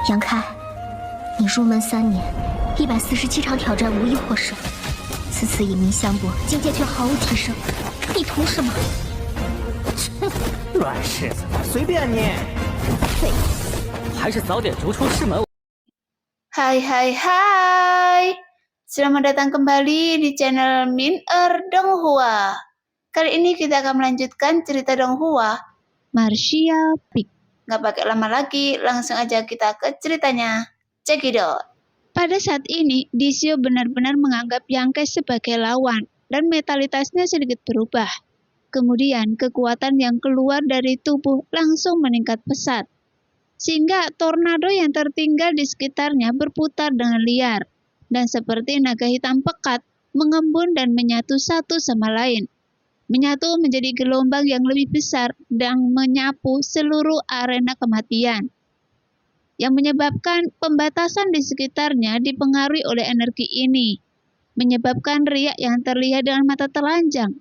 杨开，你入门3年，147场挑战无一获胜，此次以名相搏，境界却毫无提升，你图什么？乱柿子，随便你。废物，还是早点逐出师门。Hai, selamat datang kembali di channel Min-er Donghua. Kali ini kita akan melanjutkan cerita Donghua, Marcia Peak. Gak pakai lama lagi, langsung aja kita ke ceritanya. Cekidot. Pada saat ini, Disio benar-benar menganggap Yangke sebagai lawan, dan mentalitasnya sedikit berubah. Kemudian, kekuatan yang keluar dari tubuh langsung meningkat pesat, sehingga tornado yang tertinggal di sekitarnya berputar dengan liar, dan seperti naga hitam pekat, mengembun dan menyatu satu sama lain. Menyatu menjadi gelombang yang lebih besar dan menyapu seluruh arena kematian, yang menyebabkan pembatasan di sekitarnya dipengaruhi oleh energi ini, menyebabkan riak yang terlihat dengan mata telanjang.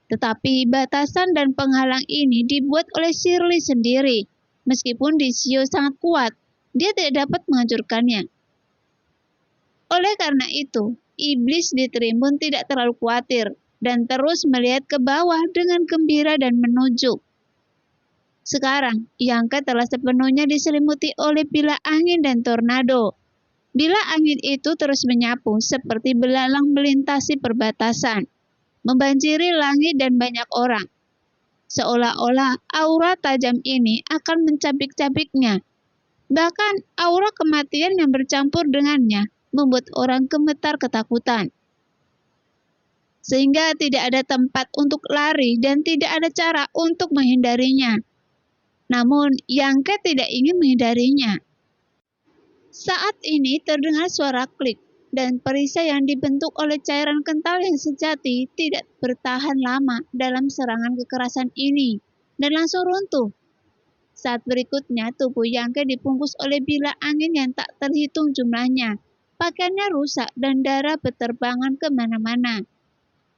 Tetapi batasan dan penghalang ini dibuat oleh Shirley sendiri. Meskipun Disio sangat kuat, dia tidak dapat menghancurkannya. Oleh karena itu, iblis di Tribun tidak terlalu khawatir dan terus melihat ke bawah dengan gembira dan menunjuk. Sekarang, Yangke telah sepenuhnya diselimuti oleh bila angin dan tornado. Bila angin itu terus menyapu seperti belalang melintasi perbatasan, membanjiri langit dan banyak orang. Seolah-olah aura tajam ini akan mencabik-cabiknya. Bahkan aura kematian yang bercampur dengannya membuat orang gemetar ketakutan. Sehingga tidak ada tempat untuk lari dan tidak ada cara untuk menghindarinya. Namun Yangke tidak ingin menghindarinya. Saat ini terdengar suara klik, dan perisai yang dibentuk oleh cairan kental yang sejati tidak bertahan lama dalam serangan kekerasan ini, dan langsung runtuh. Saat berikutnya, tubuh Yangke dibungkus oleh bila angin yang tak terhitung jumlahnya. Pakaiannya rusak dan darah berterbangan kemana-mana.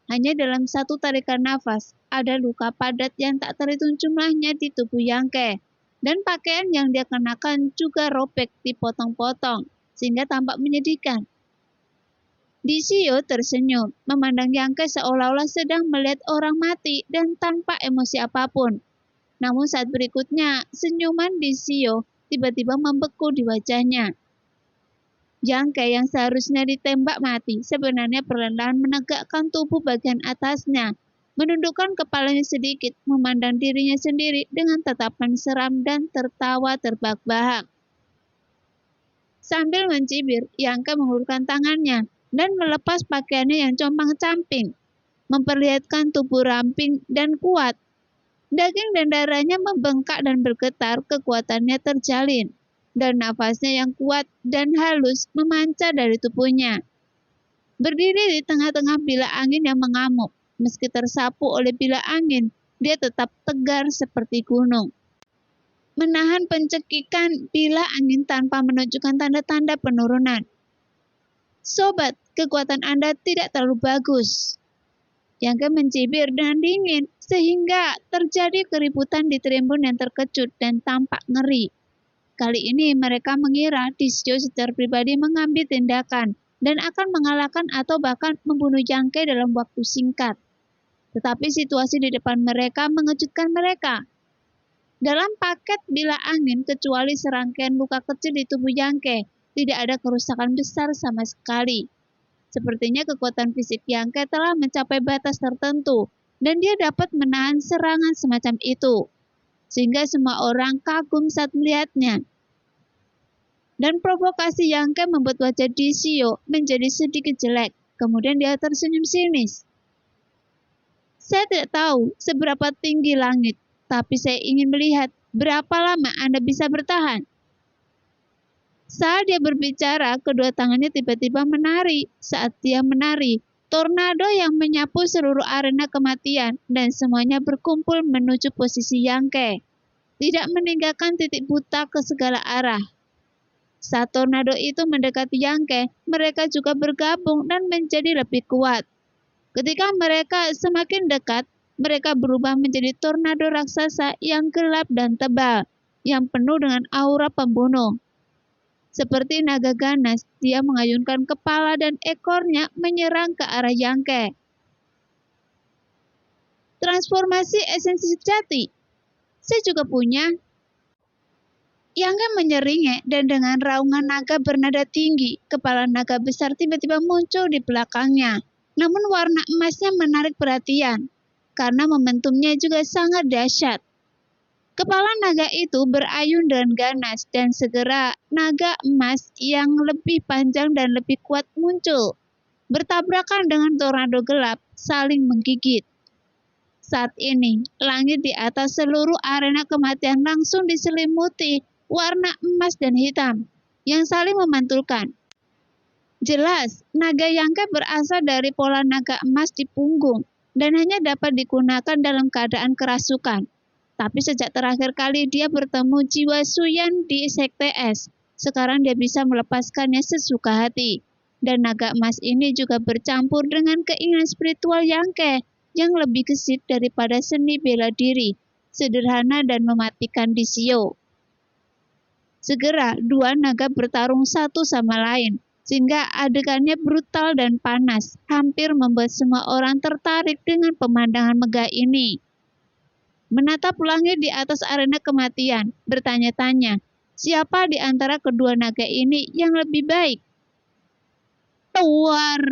Hanya dalam satu tarikan nafas, ada luka padat yang tak terhitung jumlahnya di tubuh Yangke, dan pakaian yang dia kenakan juga robek dipotong-potong, sehingga tampak menyedihkan. Disio tersenyum, memandang Yangke seolah-olah sedang melihat orang mati dan tanpa emosi apapun. Namun saat berikutnya, senyuman Disio tiba-tiba membeku di wajahnya. Yangke yang seharusnya ditembak mati sebenarnya perlahan menegakkan tubuh bagian atasnya, menundukkan kepalanya sedikit, memandang dirinya sendiri dengan tatapan seram dan tertawa terbahak-bahak. Sambil mencibir, Yangke mengulurkan tangannya dan melepas pakaiannya yang compang-camping, memperlihatkan tubuh ramping dan kuat. Daging dan darahnya membengkak dan bergetar, kekuatannya terjalin, dan nafasnya yang kuat dan halus memancar dari tubuhnya. Berdiri di tengah-tengah bila angin yang mengamuk, meski tersapu oleh bila angin, dia tetap tegar seperti gunung. Menahan pencekikan bila angin tanpa menunjukkan tanda-tanda penurunan. Sobat, kekuatan Anda tidak terlalu bagus. Yangke mencibir dengan dingin, sehingga terjadi keributan di Tribun yang terkejut dan tampak ngeri. Kali ini mereka mengira Disio secara pribadi mengambil tindakan dan akan mengalahkan atau bahkan membunuh Yangke dalam waktu singkat. Tetapi situasi di depan mereka mengejutkan mereka. Dalam paket bila angin kecuali serangkaian luka kecil di tubuh Yangke, tidak ada kerusakan besar sama sekali. Sepertinya kekuatan fisik Yangke telah mencapai batas tertentu dan dia dapat menahan serangan semacam itu, sehingga semua orang kagum saat melihatnya. Dan provokasi Yangke membuat wajah Disio menjadi sedikit jelek, kemudian dia tersenyum sinis. Saya tidak tahu seberapa tinggi langit, tapi saya ingin melihat berapa lama Anda bisa bertahan. Saat dia berbicara, kedua tangannya tiba-tiba menari. Saat dia menari, tornado yang menyapu seluruh arena kematian dan semuanya berkumpul menuju posisi Yangke, tidak meninggalkan titik buta ke segala arah. Saat tornado itu mendekati Yangke, mereka juga bergabung dan menjadi lebih kuat. Ketika mereka semakin dekat, mereka berubah menjadi tornado raksasa yang gelap dan tebal, yang penuh dengan aura pembunuh. Seperti naga ganas, dia mengayunkan kepala dan ekornya menyerang ke arah Yangke. Transformasi esensi sejati. Saya juga punya. Yangke menyeringai dan dengan raungan naga bernada tinggi, kepala naga besar tiba-tiba muncul di belakangnya. Namun warna emasnya menarik perhatian, karena momentumnya juga sangat dahsyat. Kepala naga itu berayun dengan ganas dan segera naga emas yang lebih panjang dan lebih kuat muncul, bertabrakan dengan tornado gelap, saling menggigit. Saat ini, langit di atas seluruh arena kematian langsung diselimuti warna emas dan hitam yang saling memantulkan. Jelas, naga Yangke berasal dari pola naga emas di punggung dan hanya dapat digunakan dalam keadaan kerasukan. Tapi sejak terakhir kali dia bertemu jiwa Suyan di Sekte Es, sekarang dia bisa melepaskannya sesuka hati. Dan naga emas ini juga bercampur dengan keinginan spiritual Yangke yang lebih gesit daripada seni bela diri, sederhana dan mematikan di Sio. Segera dua naga bertarung satu sama lain, sehingga adegannya brutal dan panas, hampir membuat semua orang tertarik dengan pemandangan megah ini. Menatap langit di atas arena kematian, bertanya-tanya, siapa di antara kedua naga ini yang lebih baik? Tuar!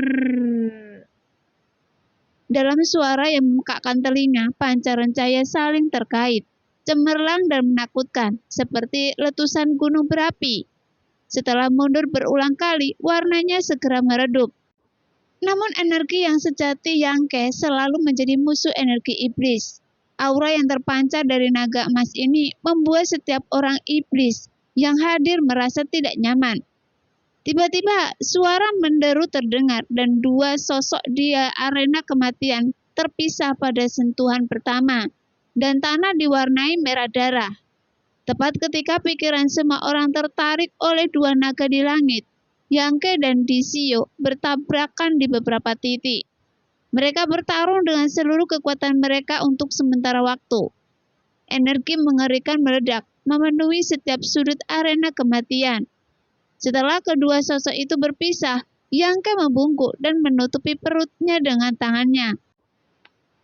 Dalam suara yang memekakkan telinga, pancaran cahaya saling terkait, cemerlang dan menakutkan, seperti letusan gunung berapi. Setelah mundur berulang kali, warnanya segera meredup. Namun energi yang sejati Yangke selalu menjadi musuh energi iblis. Aura yang terpancar dari naga emas ini membuat setiap orang iblis yang hadir merasa tidak nyaman. Tiba-tiba suara menderu terdengar dan dua sosok di arena kematian terpisah pada sentuhan pertama, dan tanah diwarnai merah darah. Tepat ketika pikiran semua orang tertarik oleh dua naga di langit, Yangke dan Disio bertabrakan di beberapa titik. Mereka bertarung dengan seluruh kekuatan mereka untuk sementara waktu. Energi mengerikan meledak, memenuhi setiap sudut arena kematian. Setelah kedua sosok itu berpisah, Yangke membungkuk dan menutupi perutnya dengan tangannya.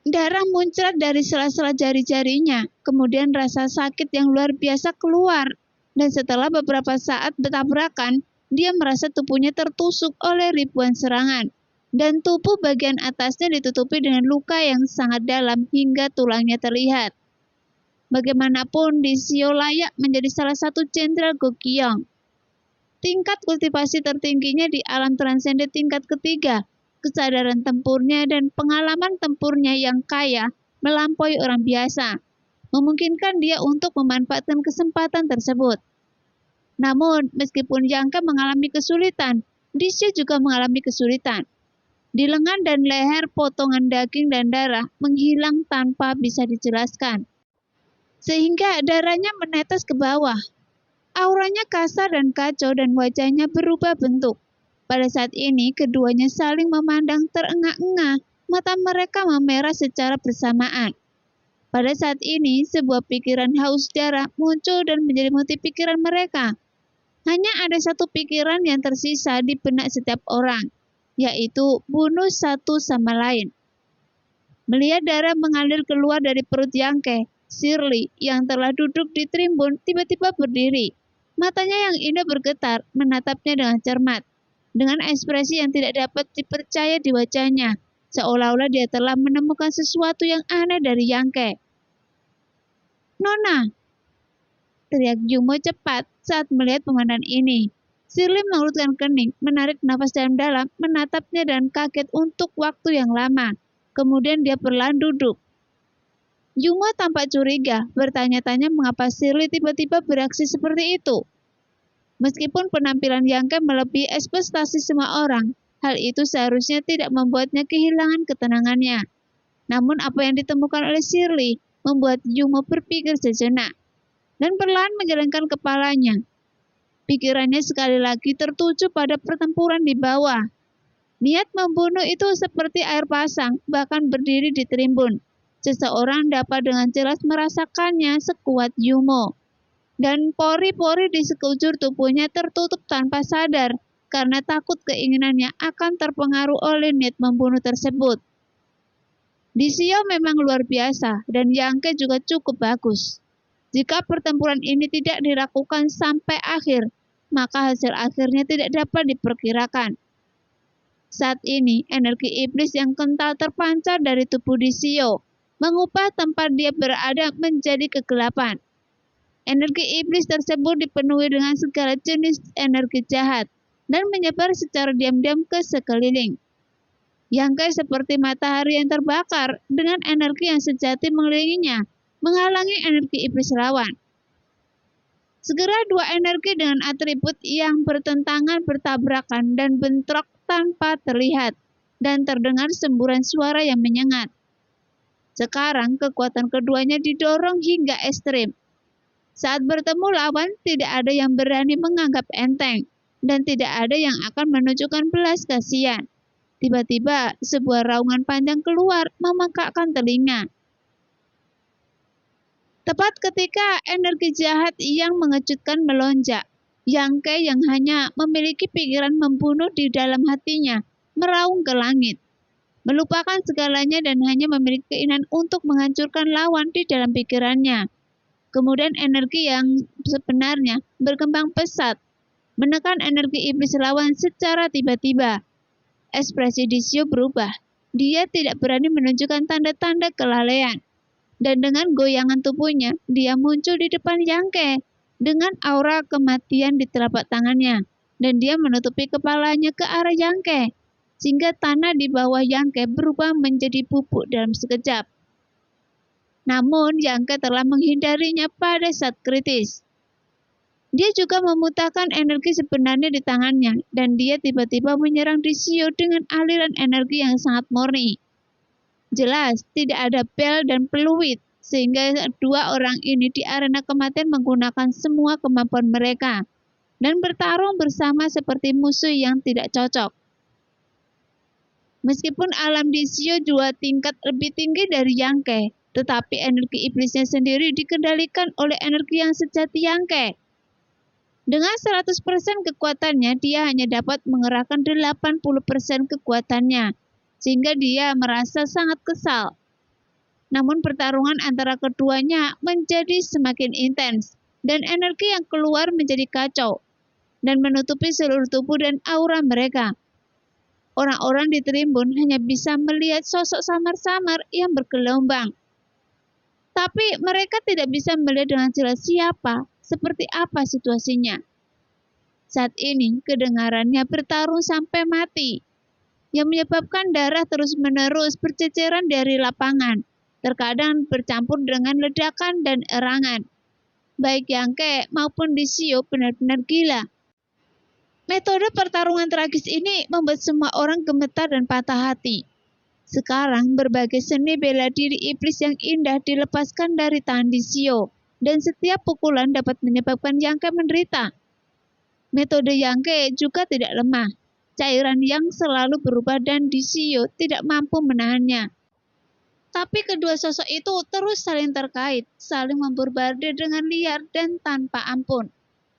Darah muncrat dari sela-sela jari-jarinya, kemudian rasa sakit yang luar biasa keluar, dan setelah beberapa saat bertabrakan, dia merasa tubuhnya tertusuk oleh ribuan serangan, dan tubuh bagian atasnya ditutupi dengan luka yang sangat dalam hingga tulangnya terlihat. Bagaimanapun, Disio layak menjadi salah satu jenderal Gokyong. Tingkat kultivasi tertingginya di alam transenden tingkat ketiga, kesadaran tempurnya dan pengalaman tempurnya yang kaya melampaui orang biasa, memungkinkan dia untuk memanfaatkan kesempatan tersebut. Namun, meskipun Yangke mengalami kesulitan, Disio juga mengalami kesulitan. Di lengan dan leher, potongan daging dan darah menghilang tanpa bisa dijelaskan, sehingga darahnya menetes ke bawah. Auranya kasar dan kacau dan wajahnya berubah bentuk. Pada saat ini, keduanya saling memandang terengah-engah, mata mereka memerah secara bersamaan. Pada saat ini, sebuah pikiran haus darah muncul dan menyelimuti pikiran mereka. Hanya ada satu pikiran yang tersisa di benak setiap orang, yaitu bunuh satu sama lain. Melihat darah mengalir keluar dari perut Yangke, Shirley yang telah duduk di tribun tiba-tiba berdiri. Matanya yang indah bergetar, menatapnya dengan cermat, dengan ekspresi yang tidak dapat dipercaya di wajahnya, seolah-olah dia telah menemukan sesuatu yang aneh dari Yangke. "Nona!" teriak Yumo cepat saat melihat pemandangan ini. Shirley mengerutkan kening, menarik nafas dalam-dalam, menatapnya dan kaget untuk waktu yang lama. Kemudian dia perlahan duduk. Yumo tampak curiga, bertanya-tanya mengapa Shirley tiba-tiba bereaksi seperti itu. Meskipun penampilan Yangke melebihi ekspektasi semua orang, hal itu seharusnya tidak membuatnya kehilangan ketenangannya. Namun apa yang ditemukan oleh Shirley membuat Yumo berpikir sejenak, dan perlahan menjalankan kepalanya. Pikirannya sekali lagi tertuju pada pertempuran di bawah. Niat membunuh itu seperti air pasang, bahkan berdiri di tribun. Seseorang dapat dengan jelas merasakannya sekuat Yumo. dan pori-pori di sekujur tubuhnya tertutup tanpa sadar karena takut keinginannya akan terpengaruh oleh niat membunuh tersebut. Disio memang luar biasa dan Yangke juga cukup bagus. Jika pertempuran ini tidak dilakukan sampai akhir, maka hasil akhirnya tidak dapat diperkirakan. Saat ini, energi iblis yang kental terpancar dari tubuh Disio, mengubah tempat dia berada menjadi kegelapan. Energi iblis tersebut dipenuhi dengan segala jenis energi jahat dan menyebar secara diam-diam ke sekeliling. Yangke seperti matahari yang terbakar dengan energi yang sejati mengelilinginya, menghalangi energi iblis lawan. Segera dua energi dengan atribut yang bertentangan bertabrakan dan bentrok tanpa terlihat, dan terdengar semburan suara yang menyengat. Sekarang kekuatan keduanya didorong hingga ekstrim. Saat bertemu lawan, tidak ada yang berani menganggap enteng, dan tidak ada yang akan menunjukkan belas kasihan. Tiba-tiba, sebuah raungan panjang keluar memekakkan telinga. Tepat ketika energi jahat yang mengejutkan melonjak, Yangke yang hanya memiliki pikiran membunuh di dalam hatinya, meraung ke langit. Melupakan segalanya dan hanya memiliki keinginan untuk menghancurkan lawan di dalam pikirannya. Kemudian energi yang sebenarnya berkembang pesat, menekan energi iblis lawan secara tiba-tiba. Ekspresi Disio berubah. Dia tidak berani menunjukkan tanda-tanda kelalaian. Dan dengan goyangan tubuhnya, dia muncul di depan Yangke dengan aura kematian di telapak tangannya. Dan dia menutupi kepalanya ke arah Yangke, sehingga tanah di bawah Yangke berubah menjadi bubuk dalam sekejap. Namun, Yangke telah menghindarinya pada saat kritis. Dia juga memutahkan energi sebenarnya di tangannya, dan dia tiba-tiba menyerang Disio dengan aliran energi yang sangat murni. Jelas, tidak ada bel dan peluit, sehingga dua orang ini di arena kematian menggunakan semua kemampuan mereka, dan bertarung bersama seperti musuh yang tidak cocok. Meskipun alam Disio 2 tingkat lebih tinggi dari Yangke, tetapi energi iblisnya sendiri dikendalikan oleh energi yang sejati Yangke. Dengan 100% kekuatannya, dia hanya dapat mengerahkan 80% kekuatannya, sehingga dia merasa sangat kesal. Namun pertarungan antara keduanya menjadi semakin intens, dan energi yang keluar menjadi kacau, dan menutupi seluruh tubuh dan aura mereka. Orang-orang di Tribun hanya bisa melihat sosok samar-samar yang bergelombang. Tapi mereka tidak bisa melihat dengan jelas siapa, seperti apa situasinya. Saat ini, kedengarannya bertarung sampai mati, yang menyebabkan darah terus-menerus berceceran dari lapangan, terkadang bercampur dengan ledakan dan erangan. Baik Yangke maupun Disio benar-benar gila. Metode pertarungan tragis ini membuat semua orang gemetar dan patah hati. Sekarang berbagai seni bela diri iblis yang indah dilepaskan dari tangan Disio, dan setiap pukulan dapat menyebabkan Yangke menderita. Metode Yangke juga tidak lemah. Cairan yang selalu berubah dan Disio tidak mampu menahannya. Tapi kedua sosok itu terus saling terkait, saling memborbardir dengan liar dan tanpa ampun.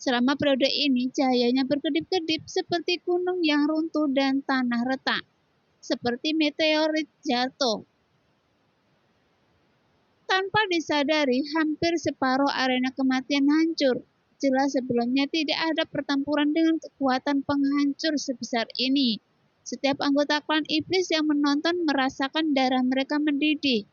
Selama periode ini, cahayanya berkedip-kedip seperti gunung yang runtuh dan tanah retak, seperti meteorit jatuh. Tanpa disadari, hampir separuh arena kematian hancur. Jelas sebelumnya tidak ada pertempuran dengan kekuatan penghancur sebesar ini. Setiap anggota klan iblis yang menonton merasakan darah mereka mendidih,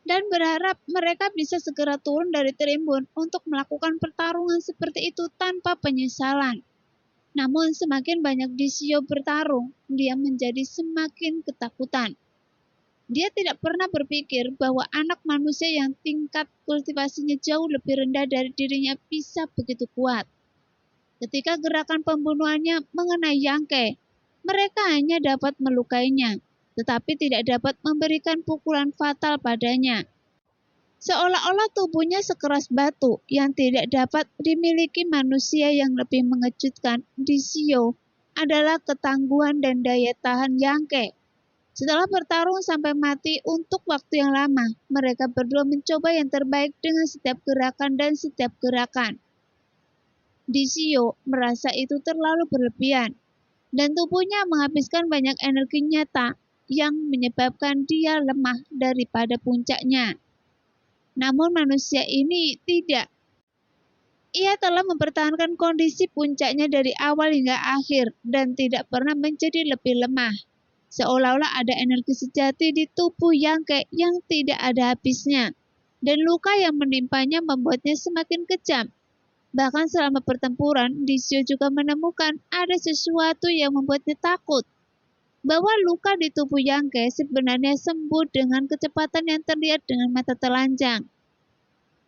dan berharap mereka bisa segera turun dari Tribun untuk melakukan pertarungan seperti itu tanpa penyesalan. Namun semakin banyak Disio bertarung, dia menjadi semakin ketakutan. Dia tidak pernah berpikir bahwa anak manusia yang tingkat kultivasinya jauh lebih rendah dari dirinya bisa begitu kuat. Ketika gerakan pembunuhannya mengenai Yangke, mereka hanya dapat melukainya, tetapi tidak dapat memberikan pukulan fatal padanya. Seolah-olah tubuhnya sekeras batu yang tidak dapat dimiliki manusia. Yang lebih mengejutkan, Disio adalah ketangguhan dan daya tahan Yangke. Setelah bertarung sampai mati untuk waktu yang lama, mereka berdua mencoba yang terbaik dengan setiap gerakan dan setiap gerakan. Dishio merasa itu terlalu berlebihan, dan tubuhnya menghabiskan banyak energi nyata yang menyebabkan dia lemah daripada puncaknya. Namun manusia ini tidak. Ia telah mempertahankan kondisi puncaknya dari awal hingga akhir dan tidak pernah menjadi lebih lemah. Seolah-olah ada energi sejati di tubuh Yangke yang tidak ada habisnya, dan luka yang menimpanya membuatnya semakin kejam. Bahkan selama pertempuran, Dishio juga menemukan ada sesuatu yang membuatnya takut, bahwa luka di tubuh Yangke sebenarnya sembuh dengan kecepatan yang terlihat dengan mata telanjang.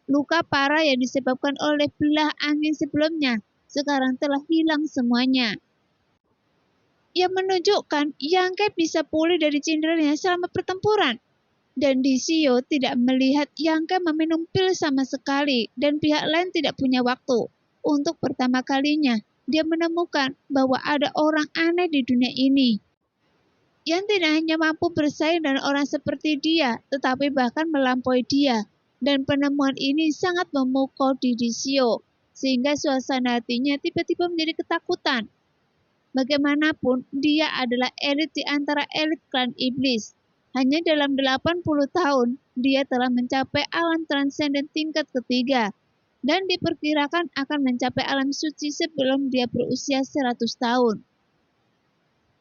Luka parah yang disebabkan oleh belah angin sebelumnya sekarang telah hilang semuanya, yang menunjukkan Yangke bisa pulih dari cenderanya selama pertempuran. Dan Dishio tidak melihat Yangke meminum pil sama sekali, dan pihak lain tidak punya waktu. Untuk pertama kalinya, dia menemukan bahwa ada orang aneh di dunia ini, yang tidak hanya mampu bersaing dengan orang seperti dia, tetapi bahkan melampaui dia. Dan penemuan ini sangat memukau di Dishio, sehingga suasana hatinya tiba-tiba menjadi ketakutan. Bagaimanapun, dia adalah elit di antara elit klan iblis. Hanya dalam 80 tahun, dia telah mencapai alam transenden tingkat ketiga, dan diperkirakan akan mencapai alam suci sebelum dia berusia 100 tahun.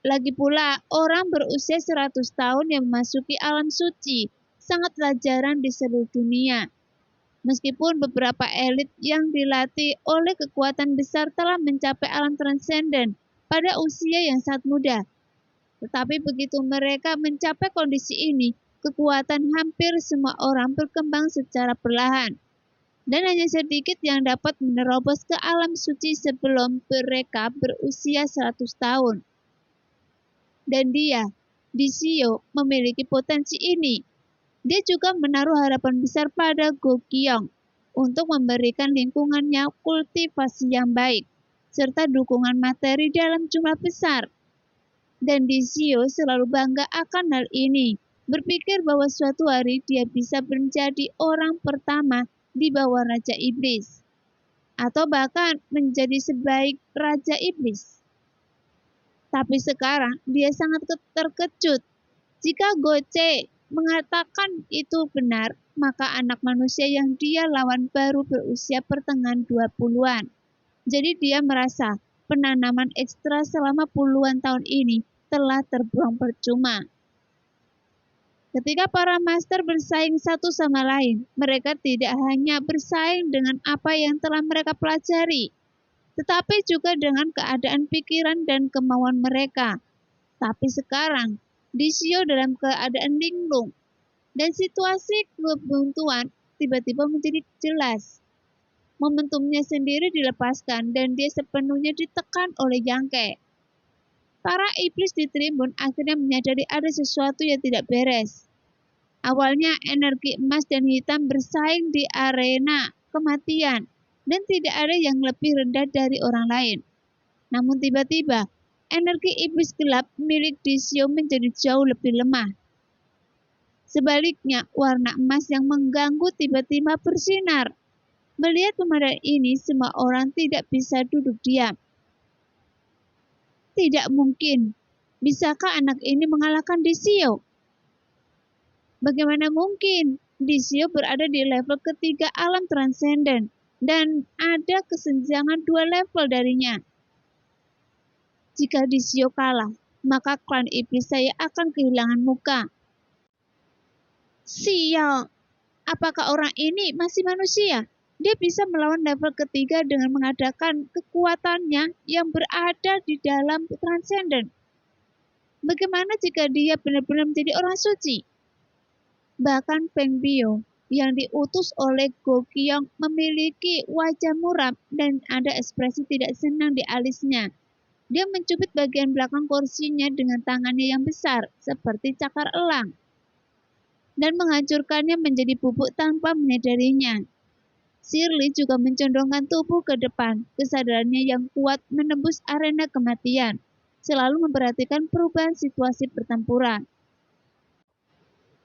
Lagi pula, orang berusia 100 tahun yang memasuki alam suci sangatlah jarang di seluruh dunia. Meskipun beberapa elit yang dilatih oleh kekuatan besar telah mencapai alam transenden pada usia yang sangat muda. Tetapi begitu mereka mencapai kondisi ini, kekuatan hampir semua orang berkembang secara perlahan. Dan hanya sedikit yang dapat menerobos ke alam suci sebelum mereka berusia 100 tahun. Dan dia, Dishio, memiliki potensi ini. Dia juga menaruh harapan besar pada Gokyong untuk memberikan lingkungannya kultivasi yang baik, serta dukungan materi dalam jumlah besar. Dan Dishio selalu bangga akan hal ini, berpikir bahwa suatu hari dia bisa menjadi orang pertama di bawah Raja Iblis, atau bahkan menjadi sebaik Raja Iblis. Tapi sekarang dia sangat terkejut. Jika Goce mengatakan itu benar, maka anak manusia yang dia lawan baru berusia pertengahan 20-an. Jadi dia merasa penanaman ekstra selama puluhan tahun ini telah terbuang percuma. Ketika para master bersaing satu sama lain, mereka tidak hanya bersaing dengan apa yang telah mereka pelajari, tetapi juga dengan keadaan pikiran dan kemauan mereka. Tapi sekarang, Dishio dalam keadaan linglung, dan situasi kebuntuan tiba-tiba menjadi jelas. Momentumnya sendiri dilepaskan dan dia sepenuhnya ditekan oleh Yangke. Para iblis di tribun akhirnya menyadari ada sesuatu yang tidak beres. Awalnya energi emas dan hitam bersaing di arena kematian dan tidak ada yang lebih rendah dari orang lain. Namun tiba-tiba energi iblis gelap milik Dishio menjadi jauh lebih lemah. Sebaliknya, warna emas yang mengganggu tiba-tiba bersinar. Melihat pemandangan ini, semua orang tidak bisa duduk diam. Tidak mungkin. Bisakah anak ini mengalahkan Dishio? Bagaimana mungkin? Dishio berada di level ketiga alam transenden dan ada kesenjangan 2 level darinya. Jika Dishio kalah, maka klan iblis saya akan kehilangan muka. Sial, apakah orang ini masih manusia? Dia bisa melawan level ketiga dengan mengadakan kekuatannya yang berada di dalam transenden. Bagaimana jika dia benar-benar menjadi orang suci? Bahkan Feng Bio yang diutus oleh Gokyong memiliki wajah muram dan ada ekspresi tidak senang di alisnya. Dia mencubit bagian belakang kursinya dengan tangannya yang besar seperti cakar elang dan menghancurkannya menjadi bubuk tanpa menyadarinya. Shirley juga mencondongkan tubuh ke depan, kesadarannya yang kuat menembus arena kematian, selalu memperhatikan perubahan situasi pertempuran.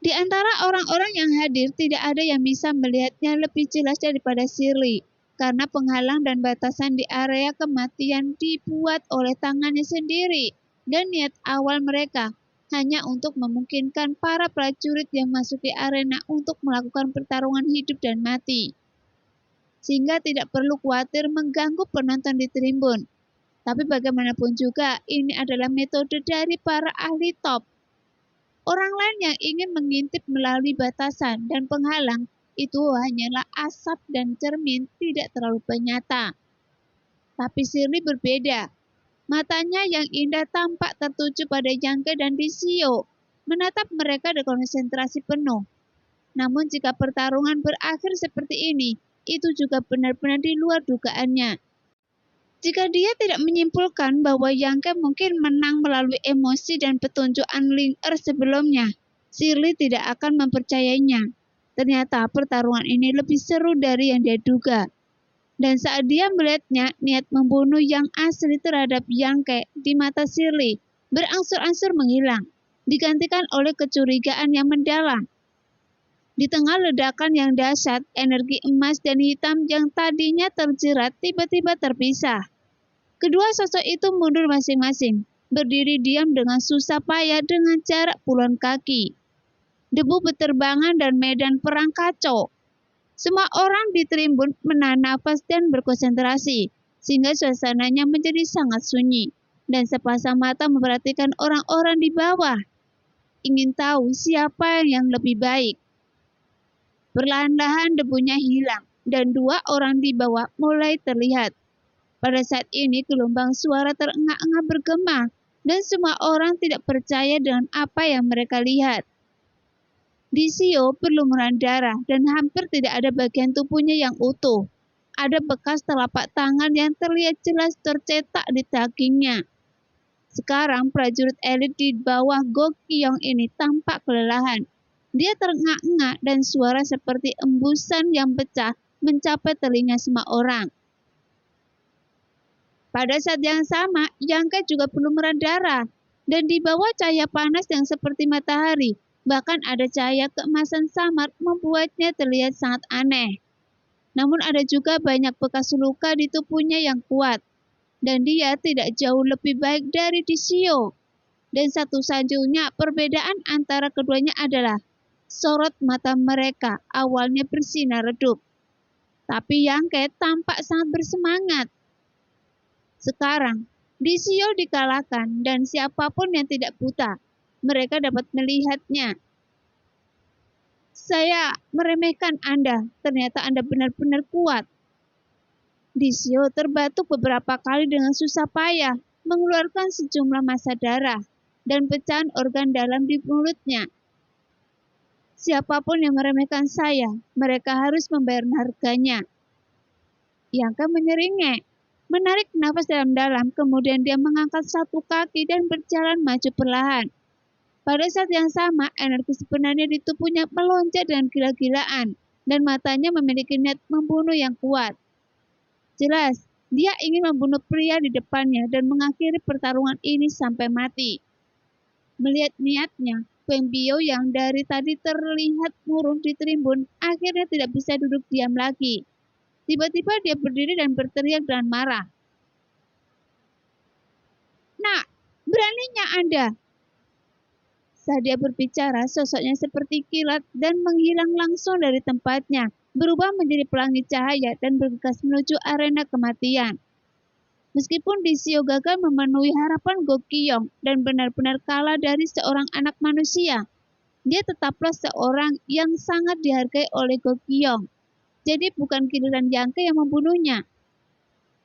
Di antara orang-orang yang hadir, tidak ada yang bisa melihatnya lebih jelas daripada Shirley. karena penghalang dan batasan di area kematian dibuat oleh tangannya sendiri, dan niat awal mereka hanya untuk memungkinkan para prajurit yang masuk di arena untuk melakukan pertarungan hidup dan mati, sehingga tidak perlu khawatir mengganggu penonton di tribun. Tapi bagaimanapun juga, ini adalah metode dari para ahli top. Orang lain yang ingin mengintip melalui batasan dan penghalang itu hanyalah asap dan cermin, tidak terlalu nyata. Tapi Shirley berbeda. Matanya yang indah tampak tertuju pada Yangke dan Dishio, menatap mereka dengan konsentrasi penuh. Namun jika pertarungan berakhir seperti ini, itu juga benar-benar di luar dugaannya. Jika dia tidak menyimpulkan bahwa Yangke mungkin menang melalui emosi dan petunjuk Unling sebelumnya, Shirley tidak akan mempercayainya. Ternyata pertarungan ini lebih seru dari yang dia duga. Dan saat dia melihatnya, niat membunuh yang asli terhadap Yangke di mata Shirley berangsur-angsur menghilang, digantikan oleh kecurigaan yang mendalam. Di tengah ledakan yang dahsyat, energi emas dan hitam yang tadinya terjerat tiba-tiba terpisah. Kedua sosok itu mundur masing-masing, berdiri diam dengan susah payah dengan jarak puluhan kaki. Debu beterbangan dan medan perang kacau. Semua orang di tribun menahan nafas dan berkonsentrasi, sehingga suasananya menjadi sangat sunyi, dan sepasang mata memperhatikan orang-orang di bawah, ingin tahu siapa yang lebih baik. Perlahan-lahan debunya hilang, dan dua orang di bawah mulai terlihat. Pada saat ini gelombang suara terengah-engah bergema, dan semua orang tidak percaya dengan apa yang mereka lihat. Dishio berlumuran darah dan hampir tidak ada bagian tubuhnya yang utuh. Ada bekas telapak tangan yang terlihat jelas tercetak di dagingnya. Sekarang prajurit elit di bawah Go Kyong ini tampak kelelahan. Dia terengah-engah dan suara seperti embusan yang pecah mencapai telinga semua orang. Pada saat yang sama, Yangke juga berlumuran darah, dan di bawah cahaya panas yang seperti matahari, bahkan ada cahaya keemasan samar membuatnya terlihat sangat aneh. Namun ada juga banyak bekas luka di tubuhnya yang kuat, dan dia tidak jauh lebih baik dari Dishio. Dan satu-satunya perbedaan antara keduanya adalah sorot mata mereka awalnya bersinar redup. Tapi Yangke tampak sangat bersemangat. Sekarang, Dishio dikalahkan dan siapapun yang tidak buta, mereka dapat melihatnya. Saya meremehkan Anda, ternyata Anda benar-benar kuat. Dishio terbatuk beberapa kali dengan susah payah, mengeluarkan sejumlah massa darah dan pecahan organ dalam di mulutnya. Siapapun yang meremehkan saya, mereka harus membayar harganya. Yangke menyeringai, menarik nafas dalam-dalam, kemudian dia mengangkat satu kaki dan berjalan maju perlahan. Pada saat yang sama, energi sebenarnya di tubuhnya melonjak dengan gila-gilaan, dan matanya memiliki niat membunuh yang kuat. Jelas, dia ingin membunuh pria di depannya dan mengakhiri pertarungan ini sampai mati. Melihat niatnya, Feng Biao yang dari tadi terlihat murung di tribun, akhirnya tidak bisa duduk diam lagi. Tiba-tiba dia berdiri dan berteriak dengan marah. "Nah, beraninya Anda!" Saat dia berbicara, sosoknya seperti kilat dan menghilang langsung dari tempatnya, berubah menjadi pelangi cahaya dan bergegas menuju arena kematian. Meskipun Dishio gagal memenuhi harapan Go Kyong dan benar-benar kalah dari seorang anak manusia, dia tetaplah seorang yang sangat dihargai oleh Go Kyong. Jadi bukan giliran Yangke yang membunuhnya.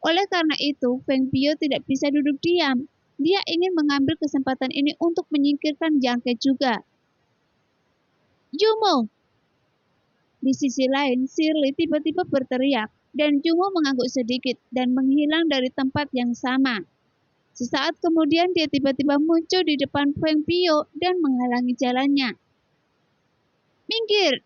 Oleh karena itu, Feng Biao tidak bisa duduk diam. Dia ingin mengambil kesempatan ini untuk menyingkirkan Yangke juga. "Yumo!" Di sisi lain, Shirley tiba-tiba berteriak, dan Yumo mengangguk sedikit dan menghilang dari tempat yang sama. Sesaat kemudian dia tiba-tiba muncul di depan Feng Biao dan menghalangi jalannya. "Minggir!"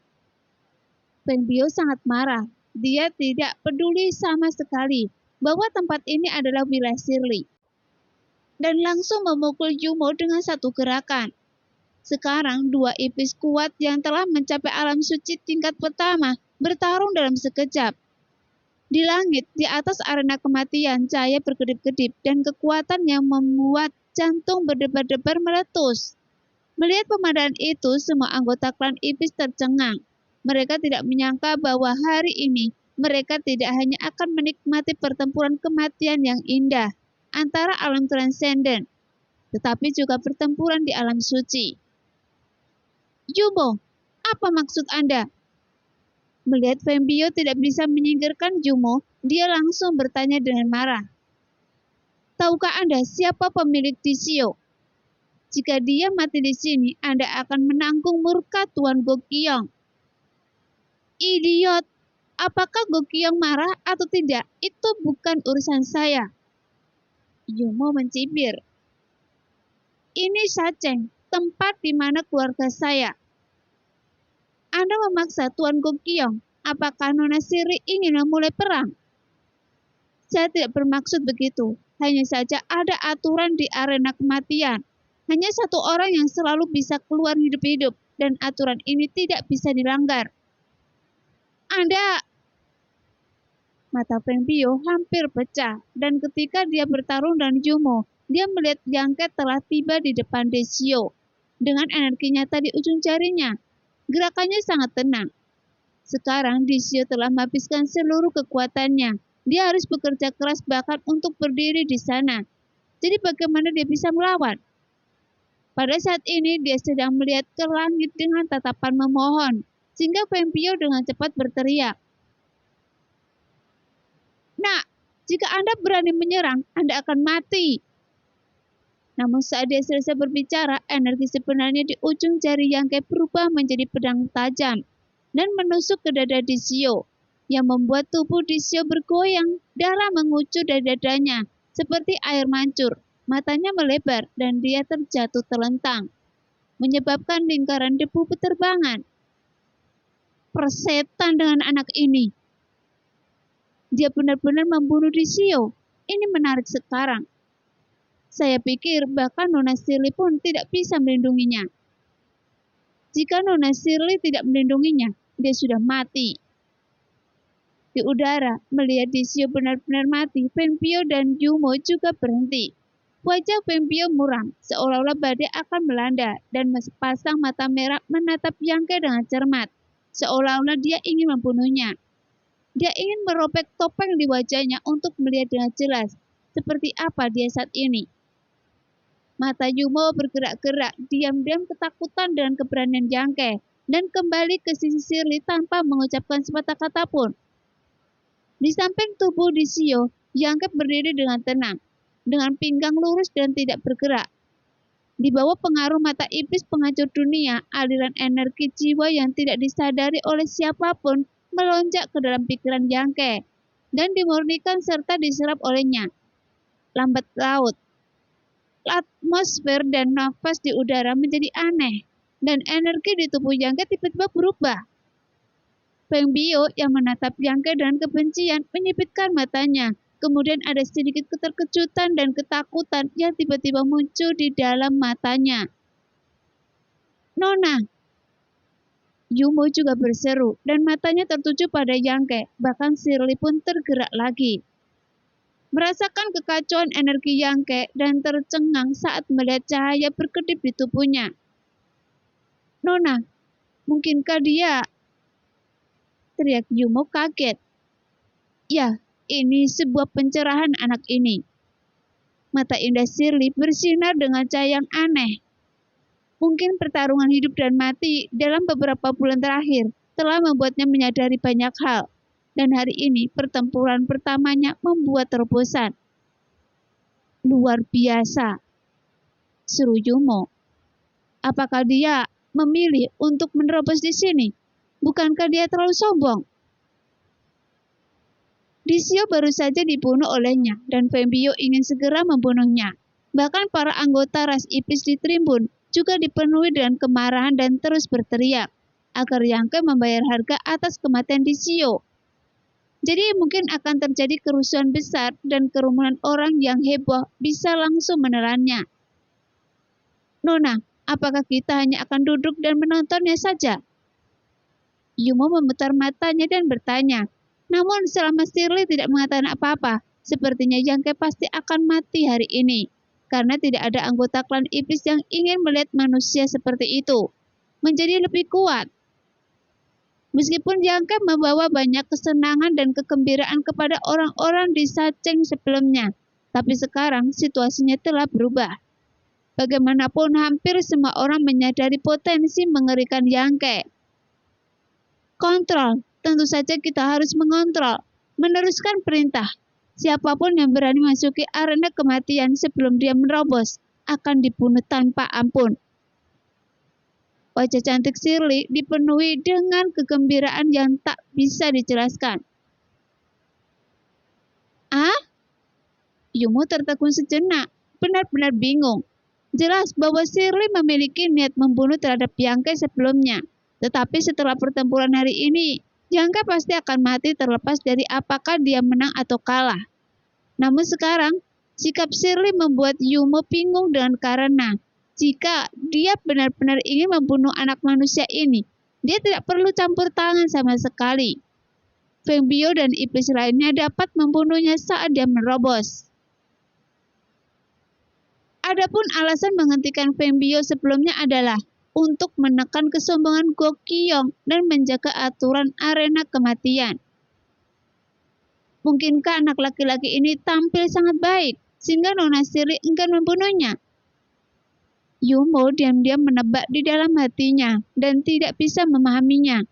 Feng Biao sangat marah. Dia tidak peduli sama sekali bahwa tempat ini adalah wilayah Shirley, dan langsung memukul Yumo dengan satu gerakan. Sekarang dua iblis kuat yang telah mencapai alam suci tingkat pertama bertarung dalam sekejap. Di langit, di atas arena kematian, cahaya berkedip-kedip dan kekuatan yang membuat jantung berdebar-debar meletus. Melihat pemandangan itu, semua anggota klan iblis tercengang. Mereka tidak menyangka bahwa hari ini mereka tidak hanya akan menikmati pertempuran kematian yang indah antara alam transenden, tetapi juga pertempuran di alam suci. Jumo, apa maksud Anda? Melihat Fembio tidak bisa menyingkirkan Jumo, dia langsung bertanya dengan marah. Tahukah Anda siapa pemilik Disio? Jika dia mati di sini, Anda akan menanggung murka Tuan Gokyong. Idiot! Apakah Gokyong marah atau tidak? Itu bukan urusan saya. Jumo mencibir. Ini Saceng, tempat di mana keluarga saya. Anda memaksa Tuan Gokyong. Apakah Nona Siri ingin memulai perang? Saya tidak bermaksud begitu. Hanya saja ada aturan di arena kematian. Hanya satu orang yang selalu bisa keluar hidup-hidup, dan aturan ini tidak bisa dilanggar. Anda... Mata Fembio hampir pecah, dan ketika dia bertarung dengan Jumo, dia melihat Yangke telah tiba di depan Desio. Dengan energi nyata di ujung jarinya, gerakannya sangat tenang. Sekarang Desio telah menghabiskan seluruh kekuatannya. Dia harus bekerja keras bahkan untuk berdiri di sana. Jadi bagaimana dia bisa melawan? Pada saat ini dia sedang melihat ke langit dengan tatapan memohon, sehingga Fembio dengan cepat berteriak. Nah, jika Anda berani menyerang, Anda akan mati. Namun saat dia selesai berbicara, energi sebenarnya di ujung jari Yangke berubah menjadi pedang tajam dan menusuk ke dada Desio, yang membuat tubuh Desio bergoyang, darah mengucur dari dadanya seperti air mancur. Matanya melebar dan dia terjatuh terlentang, menyebabkan lingkaran debu berterbangan. Persetan dengan anak ini. Dia benar-benar membunuh Desio. Ini menarik sekarang. Saya pikir bahkan Nona Shirley pun tidak bisa melindunginya. Jika Nona Shirley tidak melindunginya, dia sudah mati. Di udara, melihat Desio benar-benar mati, Fembio dan Jumo juga berhenti. Wajah Fembio muram, seolah-olah badai akan melanda, dan sepasang mata merah menatap Yangke dengan cermat, seolah-olah dia ingin membunuhnya. Dia ingin merobek topeng di wajahnya untuk melihat dengan jelas seperti apa dia saat ini. Mata Jumo bergerak-gerak, diam-diam ketakutan dengan keberanian Yangke, dan kembali ke sisi Shirley tanpa mengucapkan sepatah kata pun. Di samping tubuh Desio, Yangke berdiri dengan tenang, dengan pinggang lurus dan tidak bergerak. Di bawah pengaruh mata iblis penghancur dunia, aliran energi jiwa yang tidak disadari oleh siapapun melonjak ke dalam pikiran Yangke dan dimurnikan serta diserap olehnya. Lambat laut, atmosfer dan nafas di udara menjadi aneh, dan energi di tubuh Yangke tiba-tiba berubah. Fembio yang menatap Yangke dengan kebencian menyipitkan matanya. Kemudian ada sedikit keterkejutan dan ketakutan yang tiba-tiba muncul di dalam matanya. Nona! Jumo juga berseru dan matanya tertuju pada Yangke, bahkan Shirley pun tergerak lagi. Merasakan kekacauan energi Yangke dan tercengang saat melihat cahaya berkedip di tubuhnya. Nona, mungkinkah dia? Teriak Jumo kaget. Ya, ini sebuah pencerahan anak ini. Mata indah Shirley bersinar dengan cahaya yang aneh. Mungkin pertarungan hidup dan mati dalam beberapa bulan terakhir telah membuatnya menyadari banyak hal. Dan hari ini pertempuran pertamanya membuat terobosan. Luar biasa, seru Jumo. Apakah dia memilih untuk menerobos di sini? Bukankah dia terlalu sombong? Desio baru saja dibunuh olehnya, dan Fembio ingin segera membunuhnya. Bahkan para anggota ras iblis di Tribun juga dipenuhi dengan kemarahan dan terus berteriak agar Yangke membayar harga atas kematian Desio. Jadi mungkin akan terjadi kerusuhan besar dan kerumunan orang yang heboh bisa langsung menelannya. Nona, apakah kita hanya akan duduk dan menontonnya saja? Jumo memutar matanya dan bertanya, Namun selama Shirley tidak mengatakan apa-apa, sepertinya Yang Ke pasti akan mati hari ini. Karena tidak ada anggota klan iblis yang ingin melihat manusia seperti itu menjadi lebih kuat. Meskipun Yang Ke membawa banyak kesenangan dan kegembiraan kepada orang-orang di Saceng sebelumnya, tapi sekarang situasinya telah berubah. Bagaimanapun hampir semua orang menyadari potensi mengerikan Yang Ke. Kontrol, tentu saja kita harus mengontrol, meneruskan perintah. Siapapun yang berani masuki arena kematian sebelum dia menerobos akan dibunuh tanpa ampun. Wajah cantik Shirley dipenuhi dengan kegembiraan yang tak bisa dijelaskan. Ah? Yumo tertegun sejenak, benar-benar bingung. Jelas bahwa Shirley memiliki niat membunuh terhadap Yang Ke sebelumnya. Tetapi setelah pertempuran hari ini, Yang Ke pasti akan mati terlepas dari apakah dia menang atau kalah. Namun sekarang, sikap Shirley membuat Yumo bingung dengan karena jika dia benar-benar ingin membunuh anak manusia ini, dia tidak perlu campur tangan sama sekali. Feng Biao dan iblis lainnya dapat membunuhnya saat dia menerobos. Adapun alasan menghentikan Feng Biao sebelumnya adalah untuk menekan kesombongan Go Qiyong dan menjaga aturan arena kematian. Mungkinkah anak laki-laki ini tampil sangat baik sehingga Nona Shirley enggan membunuhnya? Yumo diam-diam menebak di dalam hatinya dan tidak bisa memahaminya.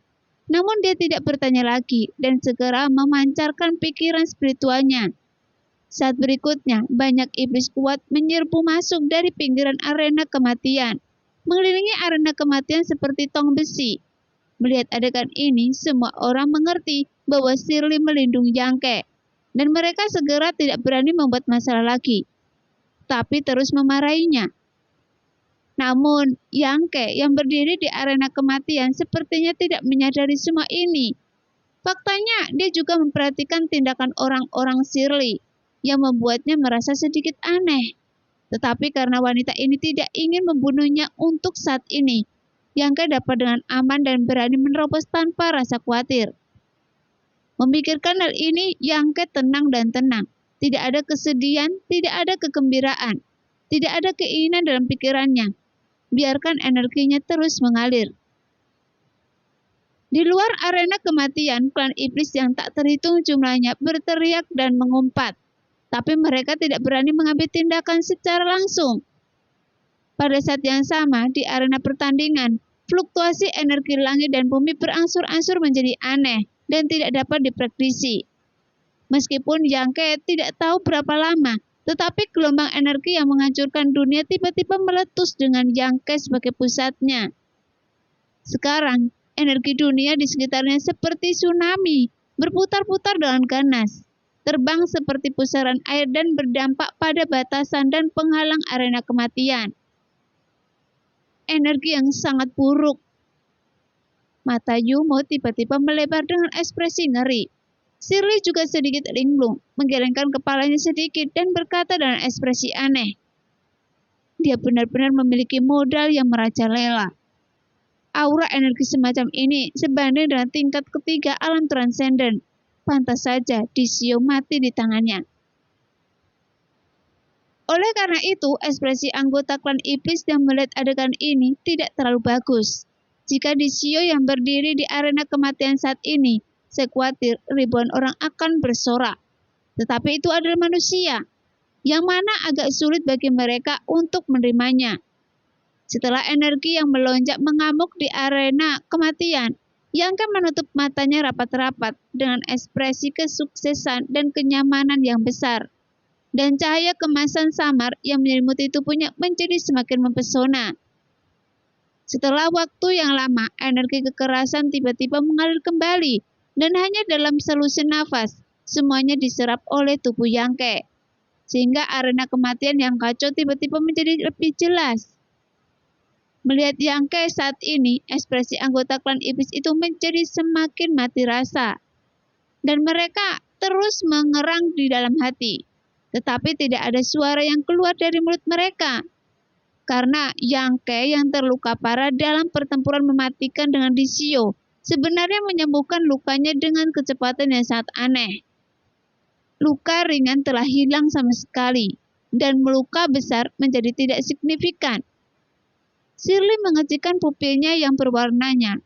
Namun dia tidak bertanya lagi dan segera memancarkan pikiran spiritualnya. Saat berikutnya, banyak iblis kuat menyerbu masuk dari pinggiran arena kematian, mengelilingi arena kematian seperti tong besi. Melihat adegan ini, semua orang mengerti bahwa Shirley melindungi Yang Ke, dan mereka segera tidak berani membuat masalah lagi, tapi terus memarahinya. Namun, Yang Ke yang berdiri di arena kematian sepertinya tidak menyadari semua ini. Faktanya, dia juga memperhatikan tindakan orang-orang Shirley yang membuatnya merasa sedikit aneh. Tetapi karena wanita ini tidak ingin membunuhnya untuk saat ini, Yang Ke dapat dengan aman dan berani menerobos tanpa rasa khawatir. Memikirkan hal ini, Yang Ke tenang dan tenang. Tidak ada kesedihan, tidak ada kegembiraan, tidak ada keinginan dalam pikirannya. Biarkan energinya terus mengalir. Di luar arena kematian, klan iblis yang tak terhitung jumlahnya berteriak dan mengumpat. Tapi mereka tidak berani mengambil tindakan secara langsung. Pada saat yang sama, di arena pertandingan, fluktuasi energi langit dan bumi berangsur-angsur menjadi aneh dan tidak dapat diprediksi. Meskipun Yang Ke tidak tahu berapa lama, tetapi gelombang energi yang menghancurkan dunia tiba-tiba meletus dengan Yang Ke sebagai pusatnya. Sekarang, energi dunia di sekitarnya seperti tsunami, berputar-putar dengan ganas, terbang seperti pusaran air dan berdampak pada batasan dan penghalang arena kematian. Energi yang sangat buruk. Mata Yumo tiba-tiba melebar dengan ekspresi ngeri. Shirley juga sedikit linglung, menggelengkan kepalanya sedikit dan berkata dengan ekspresi aneh. Dia benar-benar memiliki modal yang merajalela. Aura energi semacam ini sebanding dengan tingkat ketiga alam transenden. Pantas saja Dishio mati di tangannya. Oleh karena itu, ekspresi anggota klan iblis yang melihat adegan ini tidak terlalu bagus. Jika Dishio yang berdiri di arena kematian saat ini, saya khawatir ribuan orang akan bersorak. Tetapi itu adalah manusia, yang mana agak sulit bagi mereka untuk menerimanya. Setelah energi yang melonjak mengamuk di arena kematian, Yang Ke menutup matanya rapat-rapat dengan ekspresi kesuksesan dan kenyamanan yang besar. Dan cahaya kemasan samar yang menyelimuti tubuhnya menjadi semakin mempesona. Setelah waktu yang lama, energi kekerasan tiba-tiba mengalir kembali. Dan hanya dalam selusin nafas, semuanya diserap oleh tubuh Yang Ke. Sehingga arena kematian yang kacau tiba-tiba menjadi lebih jelas. Melihat Yang Ke saat ini, ekspresi anggota klan iblis itu menjadi semakin mati rasa. Dan mereka terus mengerang di dalam hati. Tetapi tidak ada suara yang keluar dari mulut mereka. Karena Yang Ke yang terluka parah dalam pertempuran mematikan dengan Dishio sebenarnya menyembuhkan lukanya dengan kecepatan yang sangat aneh. Luka ringan telah hilang sama sekali, dan luka besar menjadi tidak signifikan. Shirley mengecikkan pupilnya yang berwarnanya,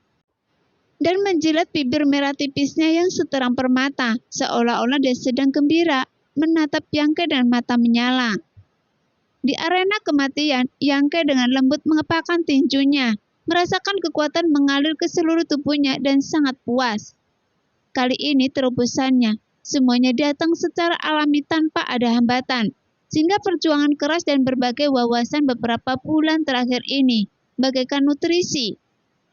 dan menjilat bibir merah tipisnya yang seterang permata, seolah-olah dia sedang gembira, menatap Yangke dengan mata menyala. Di arena kematian, Yangke dengan lembut mengepakkan tinjunya, merasakan kekuatan mengalir ke seluruh tubuhnya dan sangat puas. Kali ini terobosannya, semuanya datang secara alami tanpa ada hambatan, sehingga perjuangan keras dan berbagai wawasan beberapa bulan terakhir ini, bagaikan nutrisi,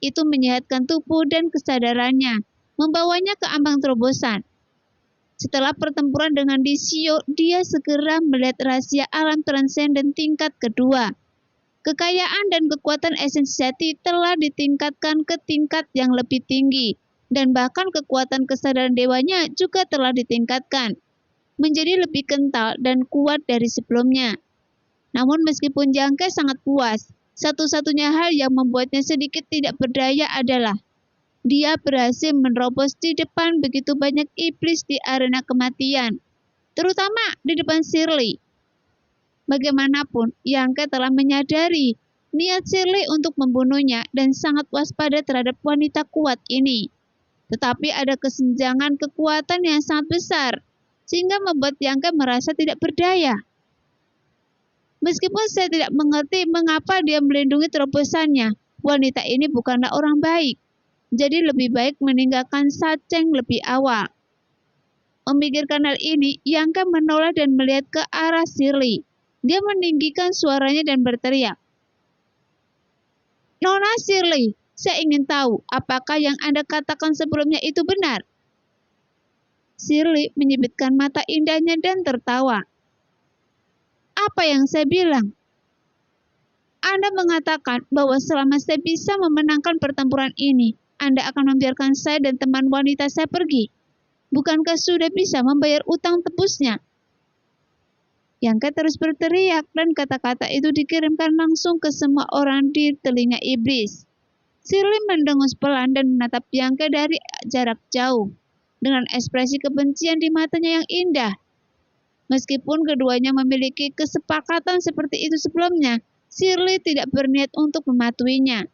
itu menyehatkan tubuh dan kesadarannya, membawanya ke ambang terobosan. Setelah pertempuran dengan Dishio, dia segera melihat rahasia alam transenden tingkat kedua. Kekayaan dan kekuatan esensi jati telah ditingkatkan ke tingkat yang lebih tinggi, dan bahkan kekuatan kesadaran dewanya juga telah ditingkatkan, menjadi lebih kental dan kuat dari sebelumnya. Namun meskipun Yangke sangat puas, satu-satunya hal yang membuatnya sedikit tidak berdaya adalah dia berhasil menerobos di depan begitu banyak iblis di arena kematian, terutama di depan Shirley. Bagaimanapun, Yangke telah menyadari niat Shirley untuk membunuhnya dan sangat waspada terhadap wanita kuat ini. Tetapi ada kesenjangan kekuatan yang sangat besar, sehingga membuat Yangke merasa tidak berdaya. Meskipun saya tidak mengerti mengapa dia melindungi terobosannya, wanita ini bukanlah orang baik. Jadi lebih baik meninggalkan Saceng lebih awal. Memikirkan hal ini, Yangke menoleh dan melihat ke arah Shirley. Dia meninggikan suaranya dan berteriak, "Nona Shirley, saya ingin tahu apakah yang Anda katakan sebelumnya itu benar?" Shirley menyibitkan mata indahnya dan tertawa. "Apa yang saya bilang? Anda mengatakan bahwa selama saya bisa memenangkan pertempuran ini, Anda akan membiarkan saya dan teman wanita saya pergi. Bukankah sudah bisa membayar utang tebusnya?" Yangke terus berteriak dan kata-kata itu dikirimkan langsung ke semua orang di telinga iblis. Shirley mendengus pelan dan menatap Yangke dari jarak jauh, dengan ekspresi kebencian di matanya yang indah. Meskipun keduanya memiliki kesepakatan seperti itu sebelumnya, Shirley tidak berniat untuk mematuhinya.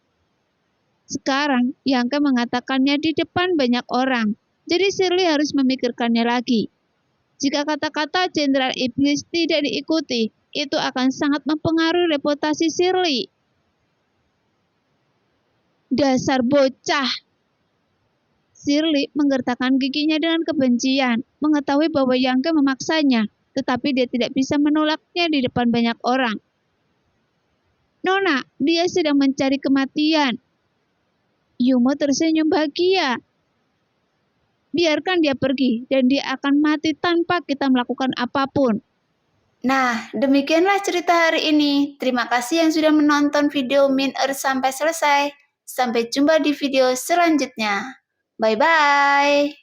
Sekarang, Yangke mengatakannya di depan banyak orang, jadi Shirley harus memikirkannya lagi. Jika kata-kata Jenderal Iblis tidak diikuti, itu akan sangat mempengaruhi reputasi Shirley. Dasar bocah! Shirley menggertakkan giginya dengan kebencian, mengetahui bahwa Yangke memaksanya, tetapi dia tidak bisa menolaknya di depan banyak orang. "Nona, dia sedang mencari kematian." Yumo tersenyum bahagia. "Biarkan dia pergi, dan dia akan mati tanpa kita melakukan apapun." Nah, demikianlah cerita hari ini. Terima kasih yang sudah menonton video Min Earth sampai selesai. Sampai jumpa di video selanjutnya. Bye-bye.